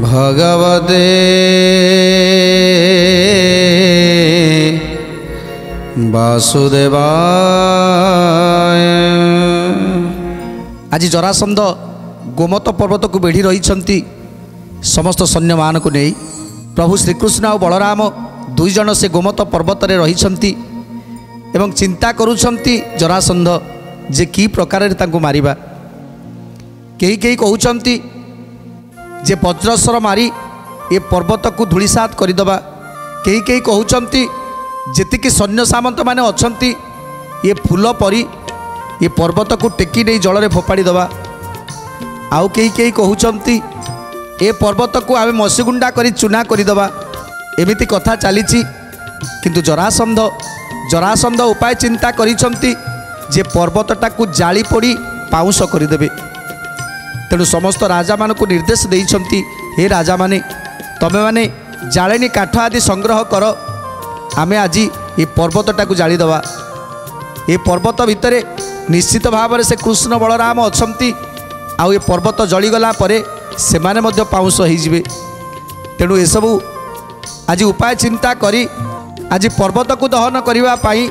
भगवते वासुदेवाय। आज जरासंध गोमत पर्वत को बेढ़ी रही समस्त सैन्य मान को नहीं प्रभु श्रीकृष्ण और बलराम दुई जन से गोमत पर्वत रे रही एवं चिंता करुछंती जरासंध जे की प्रकार तांको मारिबा। कई कई कहउछंती जे वज्रस्वर मारी ये पर्वत को धूलिसात करदबा। कई कई कहउछंती जेतिकी सैन्य सामंत माने अछंती ये फूल परी ये पर्वत को टेकी नहीं जल में फोपाड़ी दबा। आउ कई कई कहउछंती ए पर्वत को आमे मसीगुंडा करी चुना करदबा। एमिति कथा चलीची किंतु जरासंध उपाय चिंता करिछंती जे पर्वतटा को जाली पड़ी पाउंस करदेबे। तेणु समस्त राजा मान को निर्देश देइछंती हे राजा माने तमे माने जालेनी काठ आदि संग्रह कर आमे आज ये पर्वतटा को जाली दबा। ये पर्वत भितरे निश्चित भाव से कृष्ण बलराम अछंती आउ ये पर्वत जलीगला परे से माने मध्य पाउंस होइजिबे। तेणु ए सबु आज उपाय चिंता करी आज पर्वत को दहन करने पाई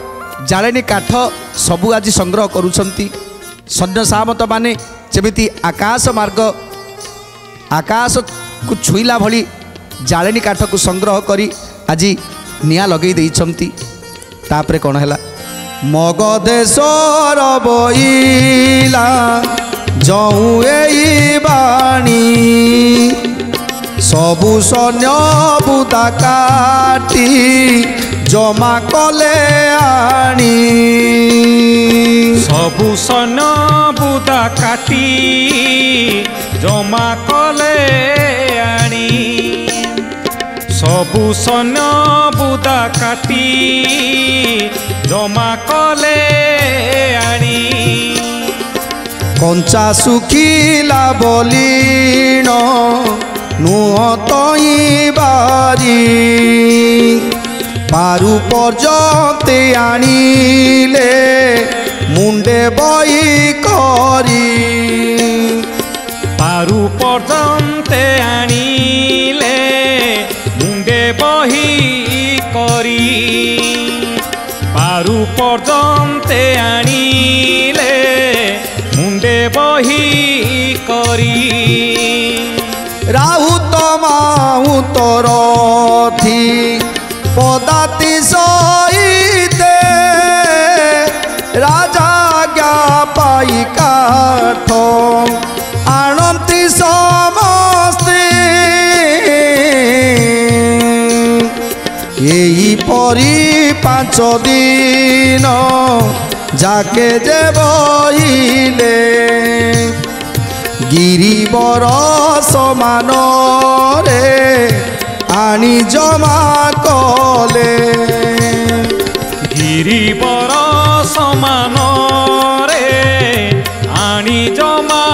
जालेनी काठ सबू आज संग्रह करुछंती। सैन्य सामंत माने जेमिति आकाश मार्ग आकाश को छुईला भली जालेनी काठ को संग्रह करी आज निया लगे देइछंती। तापरे कौन है मगधेश्वर बइला जऊ एई बाणी सबु सैन्य बुदा काटी जमा कले आनी। सबु सैन्य बुदा काटी जमा कले आनी। सबु सैन्य बुदा काटी जमा कले आनी। कंचा सुखिला बलिण नुह तई बारी पारु पर्यन्ते आनिले मुंडे बई करी। पारु पर्यन्ते आनिले मुंडे बही करी। पारु पर्यन्ते आनिले मुंडे बही करी। राहुत माहुत रथी पदाति सहिते राजा ज्ञा पाई काठ आणती समस्ते। यही परी 5 दिन जाके जे बहिले गिरिवर समान रे आनी जमा कले। गिरिवर समान रे आनी जमा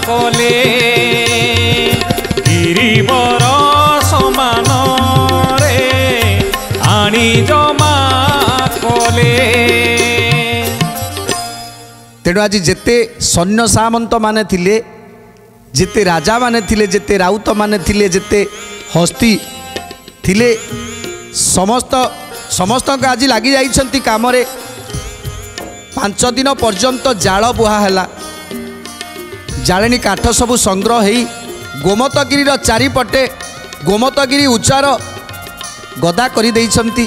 कले। गिरिवर समान रे आनी जमा कले। तेणु आज जेते सैन्य सामंत माने थिले जेते राजा माने थिले जेते राउत माने थिले जेते हस्ती थिले समस्त आज लगी जाइछंती काम रे। 5 दिन पर्यंत जाल बुहा हैला जालेनी काठ सबु संग्रह हेई गोमतगिरी चारिपटे गोमतगिरी उच्चार गदा करी देइछंती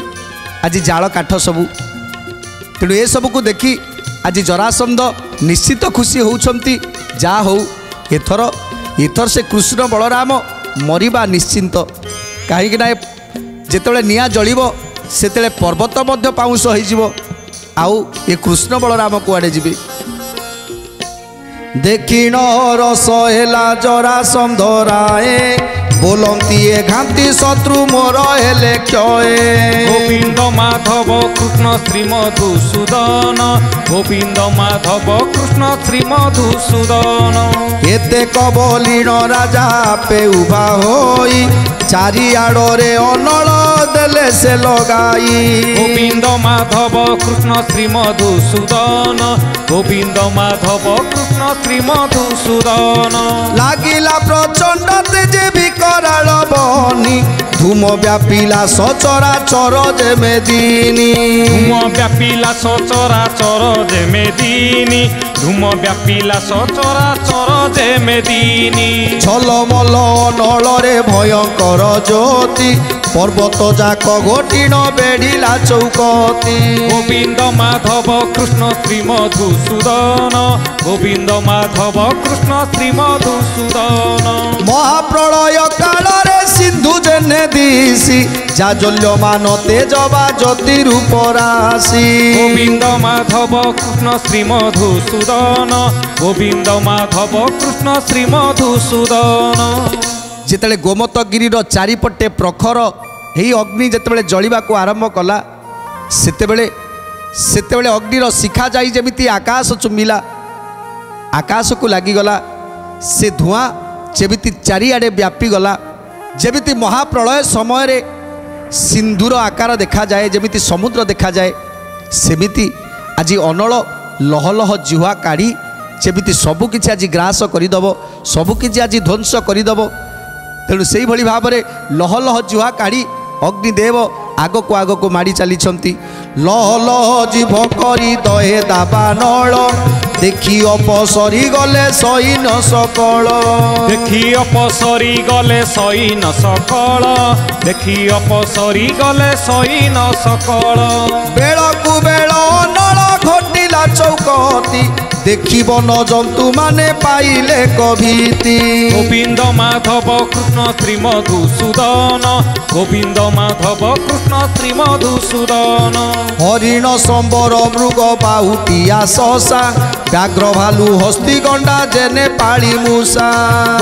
आज जाल काठ सबु। तेणु ए सबु को देखी आज जरासंध निश्चित खुशी होउछंती जा हो एथर से कृष्ण बलराम मरिबा निश्चिंत। कहीं जेतेबेले निया जलिबो सेतेबेले पर्वत मध्य पाउंस होइजिबो आउ ये कृष्ण बलराम कुआडे जिबे। देखिन रस हेला जरासंध राए बोलती घाटी शत्रु मोर हेले क्षय। गोविंद माधव कृष्ण श्री मधुसूदन गोविंद माधव कृष्ण श्री मधुसूदन। एते कबलीन राजा पे उभा होई चारिआडरे अनल देले से लगाई। गोविंद माधव कृष्ण श्री मधुसूदन गोविंद माधव कृष्ण श्री मधुसूदन। लागिला प्रचंड तेजे विकर ଧୂମ ବ୍ୟାପିଲା ସଚରାଚର ଯେମେଦିନି ଧୂମ ବ୍ୟାପିଲା ସଚରାଚର ଯେମେଦିନି ଧୂମ ବ୍ୟାପିଲା ସଚରାଚର ଯେମେଦିନି ଝଲମଲ ନଳରେ ଭୟଙ୍କର ଜ୍ୟୋତି ପର୍ବତ ଯାକ ଘୋଟିଣ ବେଢ଼ିଲା ଚୌକତି ଗୋବିନ୍ଦ ମାଧବ କୃଷ୍ଣ ଶ୍ରୀ ମଧୁସୂଦନ ଗୋବିନ୍ଦ ମାଧବ କୃଷ୍ଣ ଶ୍ରୀ ମଧୁସୂଦନ ମହାପ୍ରଳୟ କାଳରେ ସିନ୍ଧୁ ଯେନେ ଦିଶି ଜାଜଲ୍ୟମାନ ତେଜବା ଜ୍ୟୋତି ରୂପ ରାଶି ଗୋବିନ୍ଦ ମାଧବ କୃଷ୍ଣ ଶ୍ରୀ ମଧୁସୂଦନ ଗୋବିନ୍ଦ ମାଧବ କୃଷ୍ଣ ଶ୍ରୀ ମଧୁସୂଦନ ଯେତେବେଳେ ଗୋମତଗିରିର ଚାରିପଟେ ପ୍ରଖର ଏହି ଅଗ୍ନି ଯେତେବେଳେ ଜଳିବାକୁ ଆରମ୍ଭ କଲା ସେତେବେଳେ ଅଗ୍ନିର ଶିଖା ଯାଇ ଯେମିତି ଆକାଶ ଚୁମ୍ବିଲା ଆକାଶକୁ ଲାଗିଗଲା ସେ ଧୂଆଁ ଯେମିତି ଚାରିଆଡ଼େ ବ୍ୟାପିଗଲା ଯେମିତି ମହାପ୍ରଳୟ ସମୟରେ ସିନ୍ଧୁର ଆକାର ଦେଖାଯାଏ ଯେମିତି ସମୁଦ୍ର ଦେଖାଯାଏ ସେମିତି ଆଜି ଅନଳ ଲହଲହ ଜିହ୍ୱା କାଢ଼ି ଯେମିତି ସବୁକିଛି ଆଜି ଗ୍ରାସ କରିଦେବ ସବୁକିଛି ଆଜି ଧ୍ୱଂସ କରିଦେବ ତେଣୁ ସେଇଭଳି ଭାବରେ ଲହ ଲହ ଜିହ୍ୱା କାଢ଼ି ଅଗ୍ନିଦେବ ଆଗକୁ ଆଗକୁ ମାଡ଼ି ଚାଲିଛନ୍ତି ଲହ ଲହ ଜିଭ କରି ଦହେ ଦାବାନଳ ଦେଖି ଅପସରି ଗଲେ ସୈନ ସକଳ ଦେଖି ଅପସରି ଗଲେ ସୈନ ସକଳ ଦେଖି ଅପସରି ଗଲେ ସୈନ ସକଳ ବେଳକୁ ବେଳ ଅନଳ ଘଟିଲା ଚୌକତି ଦେଖି ବନ ଜନ୍ତୁ ମାନେ ପାଇଲେ କଭୀତି ଗୋବିନ୍ଦ ମାଧବ କୃଷ୍ଣ ଶ୍ରୀ ମଧୁସୂଦନ ଗୋବିନ୍ଦ ମାଧବ କୃଷ୍ଣ ଶ୍ରୀ ମଧୁସୂଦନ ହରିଣ ସମ୍ବର ମୃଗ ବାହୁଟିଆ ଶଶା ବ୍ୟାଘ୍ର ଭାଲୁ ହସ୍ତି ଗଣ୍ଡା ଯେନେ ପାଳି ମୂଷା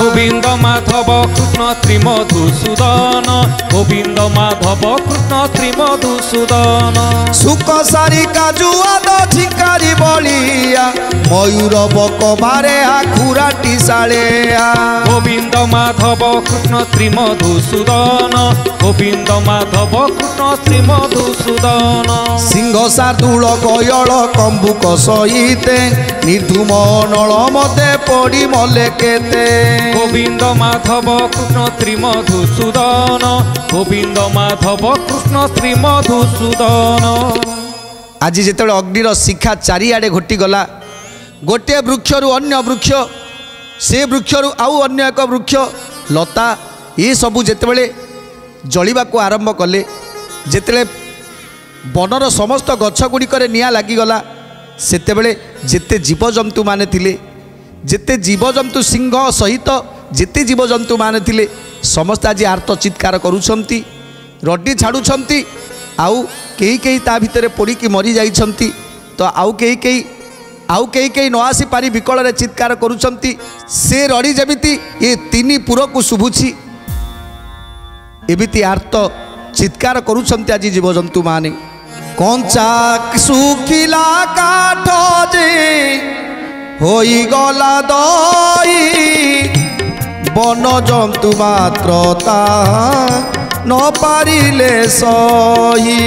ଗୋବିନ୍ଦ ମାଧବ କୃଷ୍ଣ ଶ୍ରୀ ମଧୁସୂଦନ ଗୋବିନ୍ଦ ମାଧବ କୃଷ୍ଣ ଶ୍ରୀ ମଧୁସୂଦନ ସୁକ ସାରି କାଜୁଆଦ ଝିଙ୍କାରି ବଳିଆ ମୟୂର ବକ ମାରେ ଆଖୁରାଟି ଶାଳେଆ ଗୋବିନ୍ଦ ମାଧବ କୃଷ୍ଣ ଶ୍ରୀ ମଧୁସୂଦନ ଗୋବିନ୍ଦ ମାଧବ କୃଷ୍ଣ ଶ୍ରୀ ମଧୁସୂଦନ ସିଂହ ଶାର୍ଦୁଳ ଗୟଳ କମ୍ବୁକ ସହିତେ ନିର୍ଧୁମ ନଳ ମତେ ପଡ଼ି ମଲେ କେତେ ଗୋବିନ୍ଦ ମାଧବ କୃଷ୍ଣ ଶ୍ରୀ ମଧୁସୂଦନ ଗୋବିନ୍ଦ ମାଧବ କୃଷ୍ଣ ଶ୍ରୀ ମଧୁସୂଦନ ଆଜି ଯେତେବେଳେ ଅଗ୍ନିର ଶିଖା ଚାରିଆଡ଼େ ଘୋଟିଗଲା ଗୋଟିଏ ବୃକ୍ଷରୁ ଅନ୍ୟ ବୃକ୍ଷ ସେ ବୃକ୍ଷରୁ ଆଉ ଅନ୍ୟ ଏକ ବୃକ୍ଷ ଲତା ଏସବୁ ଯେତେବେଳେ ଜଳିବାକୁ ଆରମ୍ଭ କଲେ ଯେତେବେଳେ ବନର ସମସ୍ତ ଗଛ ଗୁଡ଼ିକରେ ନିଆଁ ଲାଗିଗଲା ସେତେବେଳେ ଯେତେ ଜୀବଜନ୍ତୁମାନେ ଥିଲେ ଯେତେ ଜୀବଜନ୍ତୁ ସିଂହ ସହିତ ଯେତେ ଜୀବଜନ୍ତୁମାନେ ଥିଲେ ସମସ୍ତେ ଆଜି ଆର୍ତ୍ତ ଚିତ୍କାର କରୁଛନ୍ତି ରଡ଼ି ଛାଡ଼ୁଛନ୍ତି ଆଉ କେହି କେହି ତା ଭିତରେ ପୋଡ଼ିକି ମରିଯାଇଛନ୍ତି ତ ଆଉ କେହି କେହି ନ ଆସିପାରି ବିକଳରେ ଚିତ୍କାର କରୁଛନ୍ତି ସେ ରଡ଼ି ଯେମିତି ଏ ତିନି ପୁରକୁ ଶୁଭୁଛି ଏମିତି ଆର୍ତ୍ତ ଚିତ୍କାର କରୁଛନ୍ତି ଆଜି ଜୀବଜନ୍ତୁମାନେ କଞ୍ଚା ଶୁଖିଲା କାଠ ଯେ ହୋଇଗଲା ଦଇ ବନ ଜନ୍ତୁ ମାତ୍ର ତାହା ନ ପାରିଲେ ସହି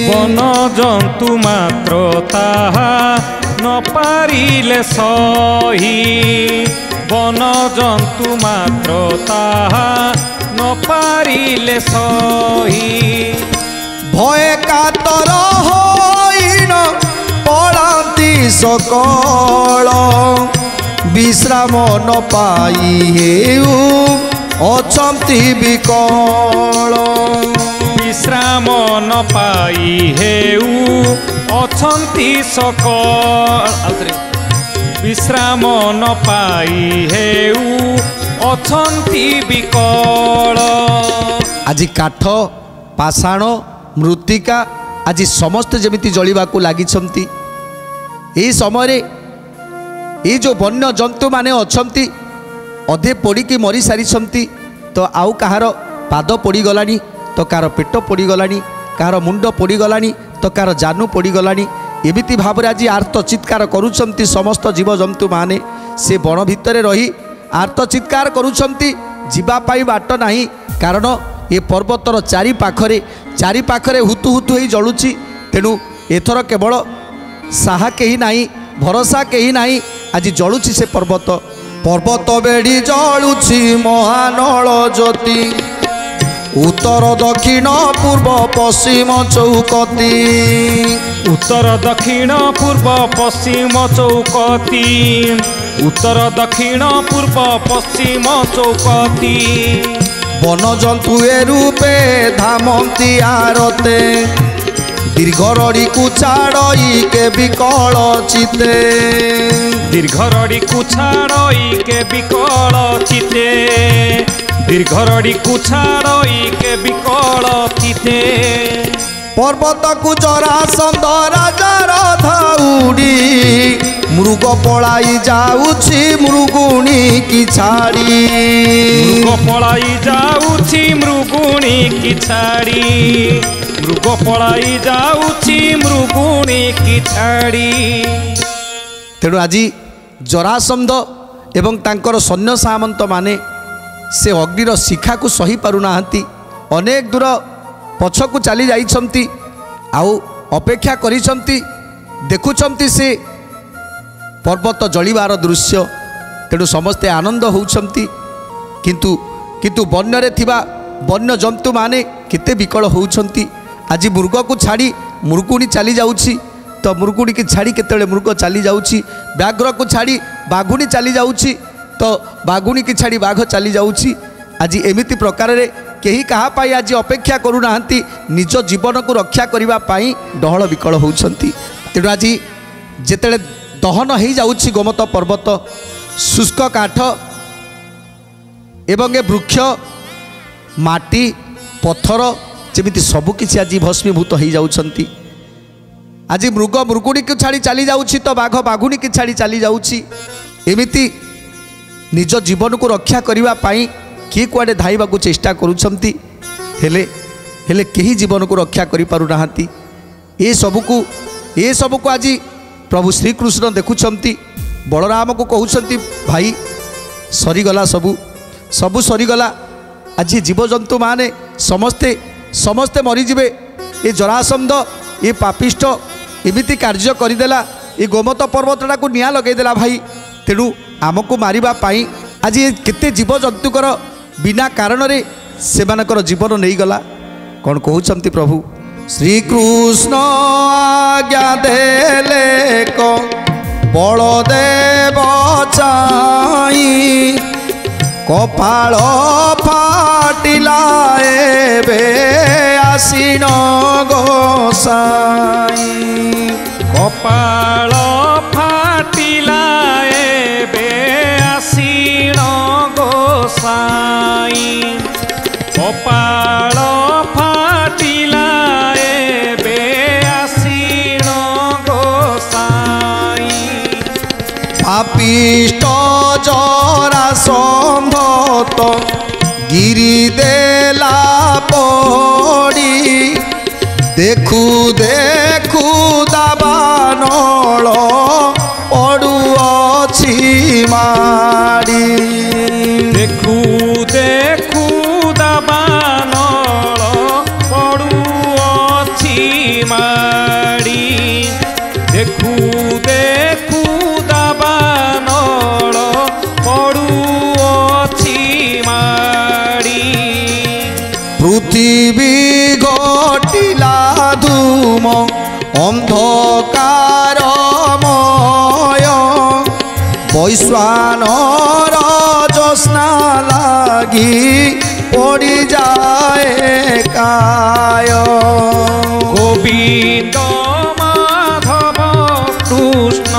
ବନ ଜନ୍ତୁ ମାତ୍ର ତାହା ନ ପାରିଲେ ସହି ବନ ଜନ୍ତୁ ମାତ୍ର ତାହା ନ ପାରିଲେ ସହି ভয়ে কাতর হইন পড়ান্তি সকল বিশ্রাম ন পাই হেউ অছন্তি বিকল বিশ্রাম ন পাই হেউ অছন্তি সকল বিশ্রাম ন পাই হেউ অছন্তি বিকল আজি কাঠ পাষାଣ ମୃତ୍ତିକା ଆଜି ସମସ୍ତେ ଯେମିତି ଜଳିବାକୁ ଲାଗିଛନ୍ତି ଏହି ସମୟରେ ଏଇ ଯେଉଁ ବନ୍ୟ ଜନ୍ତୁମାନେ ଅଛନ୍ତି ଅଧେ ପୋଡ଼ିକି ମରିସାରିଛନ୍ତି ତ ଆଉ କାହାର ପାଦ ପୋଡ଼ିଗଲାଣି ତ କାହାର ପେଟ ପୋଡ଼ିଗଲାଣି କାହାର ମୁଣ୍ଡ ପୋଡ଼ିଗଲାଣି ତ କାହାର ଜାନୁ ପୋଡ଼ିଗଲାଣି ଏମିତି ଭାବରେ ଆଜି ଆର୍ତ୍ତ ଚିତ୍କାର କରୁଛନ୍ତି ସମସ୍ତ ଜୀବଜନ୍ତୁମାନେ ସେ ବଣ ଭିତରେ ରହି ଆର୍ତ୍ତ ଚିତ୍କାର କରୁଛନ୍ତି ଯିବା ପାଇଁ ବାଟ ନାହିଁ କାରଣ ଏ ପର୍ବତର ଚାରିପାଖରେ ହୁତୁ ହୁତୁ ହୋଇ ଜଳୁଛି ତେଣୁ ଏଥର କେବଳ ସାହା କେହି ନାହିଁ ଭରସା କେହି ନାହିଁ ଆଜି ଜଳୁଛି ସେ ପର୍ବତ ପର୍ବତ ବେଢ଼ି ଜଳୁଛି ମହାନଳ ଜ୍ୟୋତି उत्तर दक्षिण पूर्व पश्चिम चौकती उत्तर दक्षिण पूर्व पश्चिम चौकती उत्तर दक्षिण पूर्व पश्चिम चौकती वन जंतु ए रूपे धामती आरते दीर्घ रड़ी को छाड़ई के विकल चिते दीर्घ रड़ी को छाड़ई के विकल चिते दीर्घ रड़ी को छाड़ई के विकल चिते पर्वत को जरासंध राजार धाउड़ी मृग पलाई जाउछि मृगुणी की छाड़ी मृग पलाई जाउछि मृगुणी की छाड़ी मृग पलाई जाउछि मृगुणी की छाड़ी। तेणु आज जरासंध एवं तांकर सैन्य सामंत माने से अग्निर शिखा को सही पारु नाहंती अनेक दूर पछकु चली जाइछंती आउ अपेक्षा करिछंती देखुछंती से पर्वत जलिबार दृश्य तेणु समस्ते आनंद होउछंती किंतु किंतु वन्यरे थिबा वन्य जंतु माने केते विकल होउछंती आज मृग को छाड़ी मृगुणी चली जाउछि तो मृगुणी की छाड़ी केतेले मृग चली जाउछि व्याघ्र को छाड़ी बाघुणी चली जाउछि तो बाघुणी की छाड़ी बाघ चली जाउछि आज एमिति प्रकार रे केही कहा पाई आज अपेक्षा करू नाहंती निज जीवन को रक्षा करिबा पाई डहळ विकल होउछंती। तेणु आज जेतेले दहन हो जाउछि गोमत पर्वत शुष्क काठ एवं ए वृक्ष माटी पत्थर जेमिति सबकिछि आज भस्मीभूत हो जाउछंती। आज मृग मृगुणी को छाड़ी चली जाउछि तो बाघ बाघुणी की छाड़ी चली जाउछि एमिति निज जीवन को रक्षा करिबा पाई किए कुआडे धाइबा को चेष्टा करुछंती हेले हेले केही जीवन को रक्षा करि पारु नाहंती। ए सबको आज प्रभु श्रीकृष्ण देखुछंती बलराम को कहउछंती भाई सरीगला सबू सबू सरीगला आज जीवजंतु माने समस्ते समस्ते मरीजिबे ए जरासंध ये पापिष्ट एमिति कार्य करदेला ये गोमत पर्वतटा को निया लगेदेला भाई तेणु आमको मारिबा पाई आज ये केते जीवजंतुकर बिना कारण रे सेमानकर जीवन नहीं गला कौन कहउछंती प्रभु श्रीकृष्ण आज्ञा देले को बलदेव चाई कपाल फाटिला एबे आसीन गोसाई कपाल फाटिला एबे आसीन गोसाई कपाल फाटिला एबे आसीन गोसाई पापिष्ट जरासंध तो गिरी देला पड़ी देखू देखू दाबानल पड़ुअछि माड़ी देखू देखू दाबानल पड़ुअछि माड़ी देखू देखू दाबानल पड़ुअछि माड़ी पृथ्वी घटिला धूम अंधकारमय वैश्वानर ज्योत्स्ना लागी पड़ी जाए काय गोविंद माधव कृष्ण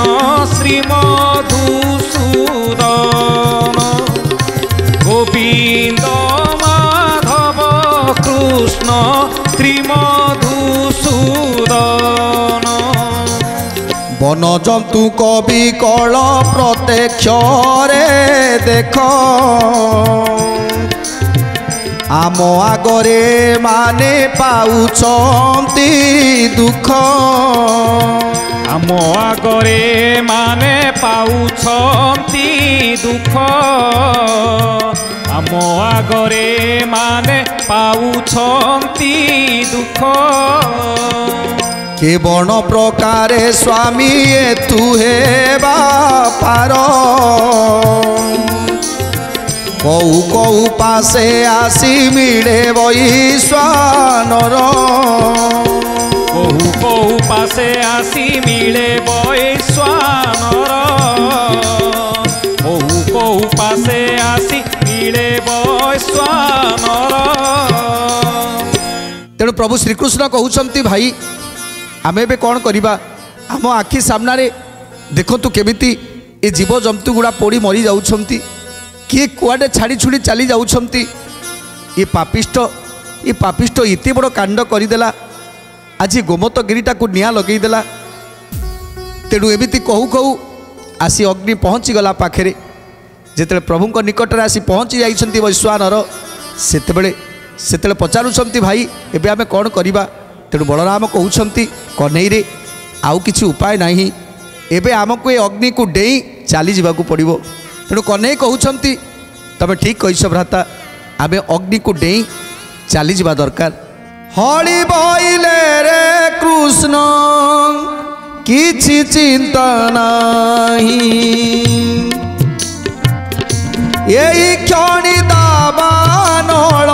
श्रीमधुसूदन गोविंद माधव कृष्ण श्रीमधुसूदन वन जंतु कवि कल प्रत्यक्ष रे देख आम आगरे माने पाउछंती दुख आम आगरे माने पाउछंती दुख आम आगरे माने पाउछंती दुख के बण प्रकारे स्वामी तु हे बापार କଉ କଉ ପାଶେ ଆସି ମିଳେ ବୈଶ୍ୱାନର। କହୁ କହୁ ପାଶେ ଆସି ମିଳେ ବୈଶ୍ୱାନର। କହୁ କହୁ ପାଶେ ଆସି ମିଳେ ବୈଶ୍ୱାନର। ତେଣୁ ପ୍ରଭୁ ଶ୍ରୀକୃଷ୍ଣ କହୁଛନ୍ତି ଭାଇ ଆମେ ଏବେ କ'ଣ କରିବା? ଆମ ଆଖି ସାମ୍ନାରେ ଦେଖନ୍ତୁ କେମିତି ଏ ଜୀବଜନ୍ତୁ ଗୁଡ଼ା ପୋଡ଼ି ମରି ଯାଉଛନ୍ତି। କିଏ କୁଆଡ଼େ ଛାଡ଼ି ଛୁଡ଼ି ଚାଲି ଯାଉଛନ୍ତି। ଏ ପାପିଷ୍ଟ ଏତେ ବଡ଼ କାଣ୍ଡ କରିଦେଲା। ଆଜି ଗୋମତଗିରିଟାକୁ ନିଆଁ ଲଗେଇଦେଲା। ତେଣୁ ଏମିତି କହୁ କହୁ ଆସି ଅଗ୍ନି ପହଞ୍ଚିଗଲା ପାଖରେ। ଯେତେବେଳେ ପ୍ରଭୁଙ୍କ ନିକଟରେ ଆସି ପହଞ୍ଚି ଯାଇଛନ୍ତି ବୈଶ୍ୱାନର, ସେତେବେଳେ ପଚାରୁଛନ୍ତି ଭାଇ ଏବେ ଆମେ କ'ଣ କରିବା? ତେଣୁ ବଳରାମ କହୁଛନ୍ତି କହ୍ନେଇରେ ଆଉ କିଛି ଉପାୟ ନାହିଁ, ଏବେ ଆମକୁ ଏ ଅଗ୍ନିକୁ ଡେଇଁ ଚାଲିଯିବାକୁ ପଡ଼ିବ। ତେଣୁ କହ୍ନେଇ କହୁଛନ୍ତି ତମେ ଠିକ୍ କହିଛ ଭ୍ରାତା, ଆମେ ଅଗ୍ନିକୁ ଡେଇଁ ଚାଲିଯିବା ଦରକାର। ହଳି ବଇଲେ ରେ କୃଷ୍ଣ କିଛି ଚିନ୍ତା ନାହିଁ, ଏଇ କ୍ଷଣି ଦାବାନଳ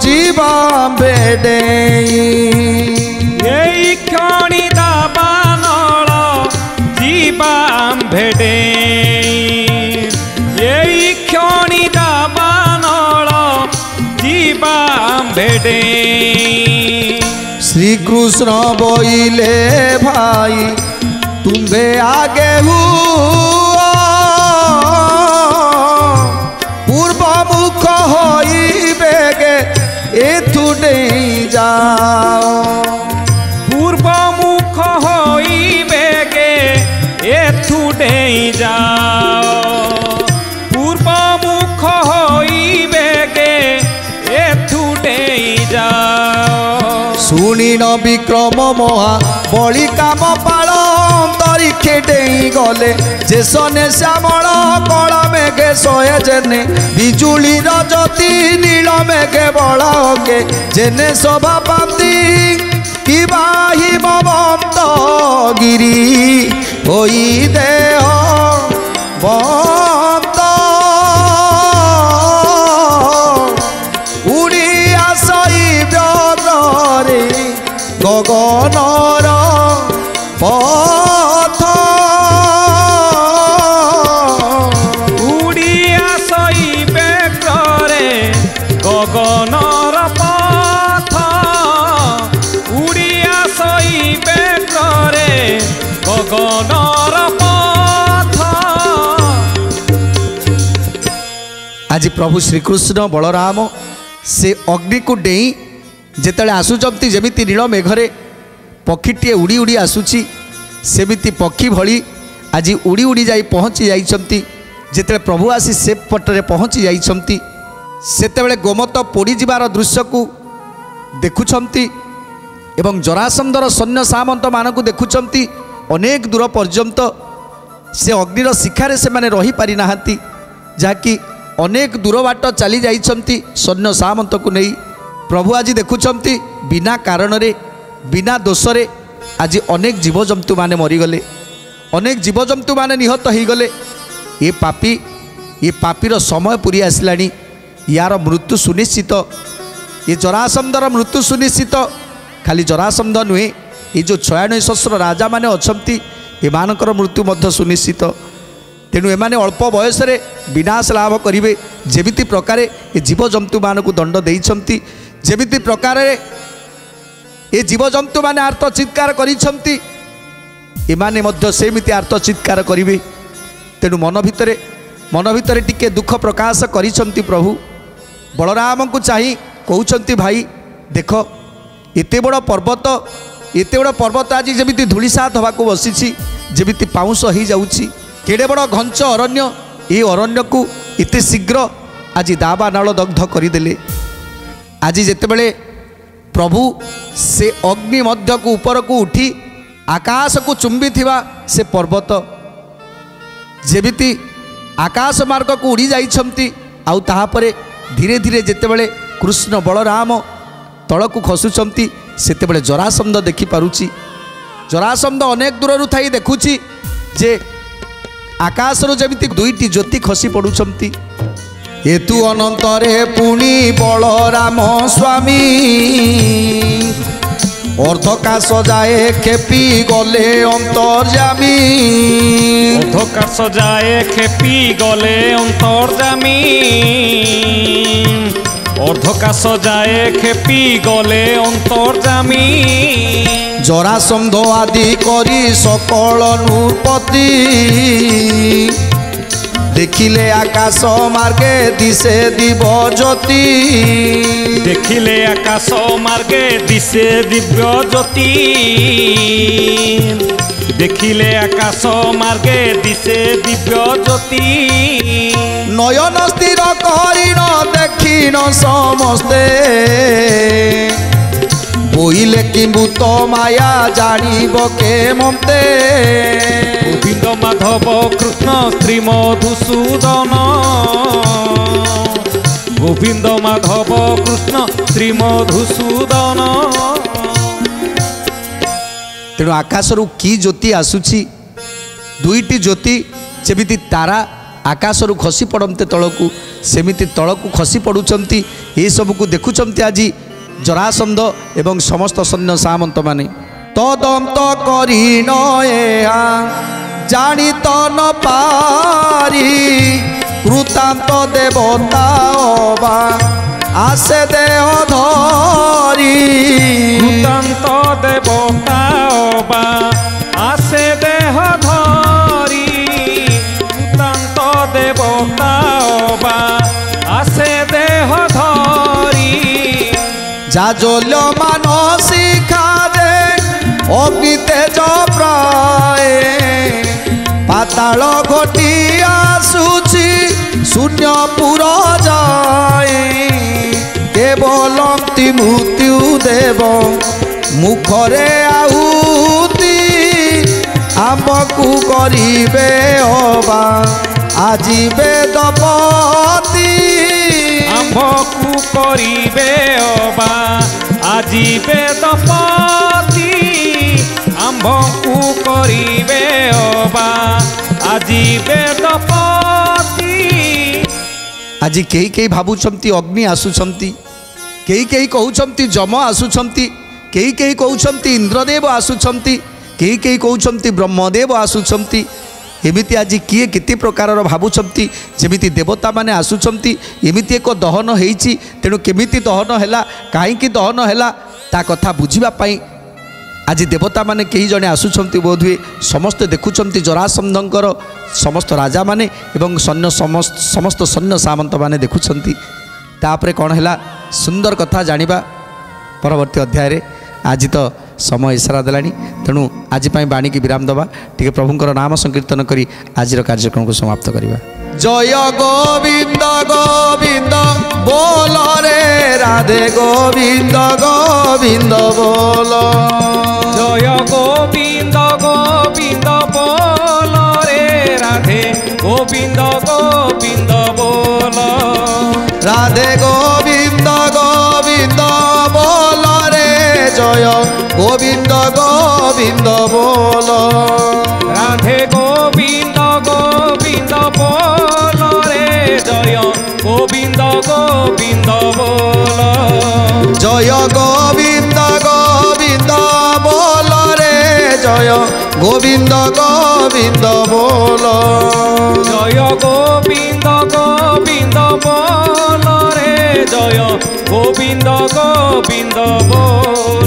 ଯିବା ବେଡେଇ। ଏଇ କ୍ଷଣି ଦାବାନଳ ଯିବା ଭେଡେଇ। ଏଇ କ୍ଷଣି ଦାବାନଳ ଯିବା ଭେଡେଇ। श्रीकृष्ण बोइले भाई तुम्बे आगे हुआ, पूर्व मुख होई बेगे एथु डेई जाओ। पूर्व मुख होई बेगे एथु डेई जाओ। पूर्व मुख होई बेगे एथु डेई जाओ। शुणिन विक्रम महा बलि काम पाल तरीखे डेई गले, जे सने श्यामल कल मेघे सोए जेने, बिजुली रजती नील मेघे बड़के जेने शोभा पाती कि हिमवंत गिरी होई देह बंत। उड़ी आसई ब्रदरे गगनर पथ, उड़िया सईबे करे गगनर पथ। उड़िया सईबे करे गगनर पथ। आज प्रभु श्रीकृष्ण बलराम से अग्नि को डेई जेतले आसुचंती जेमिति नील मेघरे पक्षीटे उड़ी उड़ी आसुची, सेमिति पक्षी भली आज उड़ी उड़ी जाई पहुँची जाइछंती। जेतले प्रभु आसी से पटरे पहुँची जाइछंती, सेतेबेले गोमत पोड़ी जिबार दृश्य को देखुछंती एवं जरासंधर सैन्य सामंत मानकु देखुछंती। अनेक दूर पर्यंत से अग्निर शिखारे से माने रही पारि नाहांती, जाकि अनेक दूर बाट चली जाइछंती सैन्य सामंत को नहीं। प्रभु आज देखुछंती बिना कारण रे बिना दोषरे आज अनेक जीवजंतु माने मरीगले, अनेक जीवजंतु माने निहत हो गले। ये पापीर समय पूरी आसलानी, यार मृत्यु सुनिश्चित। ये जरासंधर मृत्यु सुनिश्चित। खाली जरासंध नुहे, ये जो 96 सहस्र राजा माने अछंती एमानकर मृत्यु मध्य सुनिश्चित। तेणु एमाने अल्प बयस रे विनाश लाभ करिवे। जेमिति प्रकारे ये जीवजंतु मानकु दंड देइछंती, जेमिति प्रकारे ये जीवजंतु माने आर्त चित्कार करिछंती, एमाने मध्य सेमिति आर्त चित्कार करिवे। तेणु मन भितरे टिके दुख प्रकाश करिछंती प्रभु। बलराम को चाहि कहउछंती भाई देख एते बड़ पर्वत आज जेमिति धूलिसात हवाको बसिछि, जेमिति पाउंस हो जाउछि। केड़े बड़ घंच अरण्य, ये अरण्य को एते शीघ्र आज दावानल दग्ध करदेले। आज जेतेबेले प्रभु से अग्नि मध्य को ऊपर को उठी आकाश को चुंबी थिबा से पर्वत जेमिति आकाश मार्ग को उड़ी जाइछंती। आउ ताहापरे धीरे धीरे जेतेबेले कृष्ण बलराम तल को खसुचंती, सेतेबेले जरासंध देखि पारुची। जरासंध अनेक दूर थाई देखुची जे आकाशरू जेमिति दुईटी ज्योति खसी पड़ुछंती। ଏତୁ ଅନନ୍ତରେ ପୁଣି ବଳରାମ ସ୍ୱାମୀ ଅର୍ଦ୍ଧକାଶ ଯାଏ ଖେପି ଗଲେ ଅନ୍ତର୍ଯାମୀ ଅର୍ଦ୍ଧକାଶ ଯାଏ ଖେପି ଗଲେ ଅନ୍ତର୍ଯାମୀ ଅର୍ଦ୍ଧକାଶ ଯାଏ ଖେପି ଗଲେ ଅନ୍ତର୍ଯାମୀ ଜରାସନ୍ଧ ଆଦି କରି ସକଳ ନୃପତି ଦେଖିଲେ ଆକାଶ ମାର୍ଗେ ଦିଶେ ଦିବ ଜ୍ୟୋତି ଦେଖିଲେ ଆକାଶ ମାର୍ଗେ ଦିଶେ ଦିବ୍ୟ ଜ୍ୟୋତି ଦେଖିଲେ ଆକାଶ ମାର୍ଗେ ଦିଶେ ଦିବ୍ୟ ଜ୍ୟୋତି ନୟନ ସ୍ଥିର କରିନ ଦେଖିନ ସମସ୍ତେ ବୋଇଲେ କିମ୍ଭୂତ ମାୟା ଜାଣିବ କେ ମତେ ଗୋବିନ୍ଦ ମାଧବ କୃଷ୍ଣ ଶ୍ରୀ ମଧୁସୂଦନ ଗୋବିନ୍ଦ ମାଧବ କୃଷ୍ଣ ଶ୍ରୀ ମଧୁସୂଦନ। ତେଣୁ ଆକାଶରୁ କି ଜ୍ୟୋତି ଆସୁଛି? ଦୁଇଟି ଜ୍ୟୋତି ଯେମିତି ତାରା ଆକାଶରୁ ଖସି ପଡ଼ନ୍ତେ ତଳକୁ ସେମିତି ତଳକୁ ଖସି ପଡ଼ୁଛନ୍ତି। ଏସବୁକୁ ଦେଖୁଛନ୍ତି ଆଜି ଜରାସନ୍ଧ ଏବଂ ସମସ୍ତ ସୈନ୍ୟ ସାମନ୍ତମାନେ। ତଦନ୍ତ କରି ନୟା ଜାଣି ତ ନ ପାରି କୃତାନ୍ତ ଦେବତା ଅବା ଆସେ ଦେହ ଧରି କୃତାନ୍ତ ଦେବତା ଅବା ଆସେ ଦେହ ଧରି କୃତାନ୍ତ ଦେବତା ଅବା ଆସେ ଦେହ ଧରି জাজল্য মানসিকা দে অগ্নি তেজ প্রায় পাতাল ঘটি আসুছি শূন্যপুর যায় কেবল মৃত্যু দেব মুখরে আহুতি আমকু করিবে হবা আজি বেদপতি আম্ভকু করিবে অবা আজি বেদপতি আম্ভকু করিবে অবা আজি বেদপতি। ଆଜି କେହି କେହି ଭାବୁଛନ୍ତି ଅଗ୍ନି ଆସୁଛନ୍ତି, କେହି କେହି କହୁଛନ୍ତି ଯମ ଆସୁଛନ୍ତି, କେହି କେହି କହୁଛନ୍ତି ଇନ୍ଦ୍ରଦେବ ଆସୁଛନ୍ତି, କେହି କେହି କହୁଛନ୍ତି ବ୍ରହ୍ମଦେବ ଆସୁଛନ୍ତି। ଏମିତି ଆଜି କିଏ କେତେ ପ୍ରକାରର ଭାବୁଛନ୍ତି ଯେମିତି ଦେବତାମାନେ ଆସୁଛନ୍ତି। ଏମିତି ଏକ ଦହନ ହେଇଛି, ତେଣୁ କେମିତି ଦହନ ହେଲା, କାହିଁକି ଦହନ ହେଲା ତା କଥା ବୁଝିବା ପାଇଁ ଆଜି ଦେବତାମାନେ କେହି ଜଣେ ଆସୁଛନ୍ତି। ବୋଧହୁଏ ସମସ୍ତେ ଦେଖୁଛନ୍ତି ଜରାସନ୍ଧଙ୍କର ସମସ୍ତ ରାଜାମାନେ ଏବଂ ସମସ୍ତ ସୈନ୍ୟ ସାମନ୍ତମାନେ ଦେଖୁଛନ୍ତି। ତାପରେ କ'ଣ ହେଲା ସୁନ୍ଦର କଥା ଜାଣିବା ପରବର୍ତ୍ତୀ ଅଧ୍ୟାୟରେ। ଆଜି ତ ସମୟ ଇସାରା ଦେଲାଣି, ତେଣୁ ଆଜି ପାଇଁ ବାଣୀକି ବିରାମ ଦେବା, ଟିକେ ପ୍ରଭୁଙ୍କର ନାମ ସଂକୀର୍ତ୍ତନ କରି ଆଜିର କାର୍ଯ୍ୟକ୍ରମକୁ ସମାପ୍ତ କରିବା। জয় গোবিন্দ গোবিন্দ বল রে রাধে গোবিন্দ গোবিন্দ বল জয় গোবিন্দ গোবিন্দ বল রে রাধে গোবিন্দ গোবিন্দ বল রাধে গোবিন্দ গোবিন্দ বল রে জয় গোবিন্দ গোবিন্দ বল রাধে গোবিন্দ গোবিন্দ বল রে জয় গোবিন্দ গোবিন্দ বল জয় গোবিন্দ গোবিন্দ বল রে জয় গোবিন্দ গোবিন্দ বল জয় গোবিন্দ গোবিন্দ বল রে জয় গোবিন্দ গোবিন্দ বল